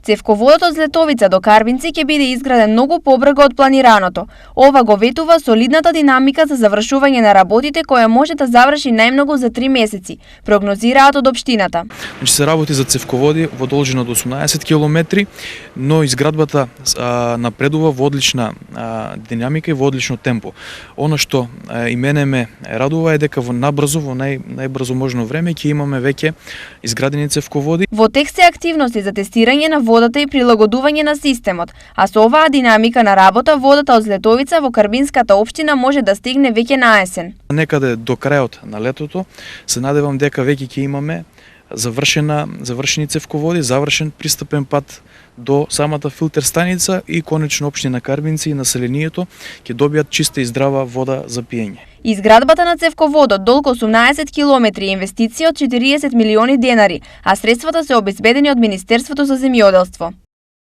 Цевководот од Злетовица до Карвинци ќе биде изграден многу побрзо од планираното. Ова го ветува солидната динамика за завршување на работите која може да заврши најмногу за 3 месеци, прогнозираат од општината. Значи се работи за цевководи во должина од 18 километри, но изградбата напредува во одлична динамика и во одлично темпо. Она што и мене ме радува е дека во набрзо, во најбрзо можно време ќе имаме веќе изградени цевководи. Во текст се активности за тестирање на водата и прилагодување на системот, а со оваа динамика на работа водата од Злетовица во Карвинската општина може да стигне веќе на есен. Некаде до крајот на летото се надевам дека веќе ќе имаме завршени цевководи, завршен пристапен пат до самата филтер станица и конечно општина Карвинци и населението ќе добијат чиста и здрава вода за пиење. Изградбата на цевководот долг 18 километри е инвестиција од 40 милиони денари, а средствата се обезбедени од Министерството за земјоделство.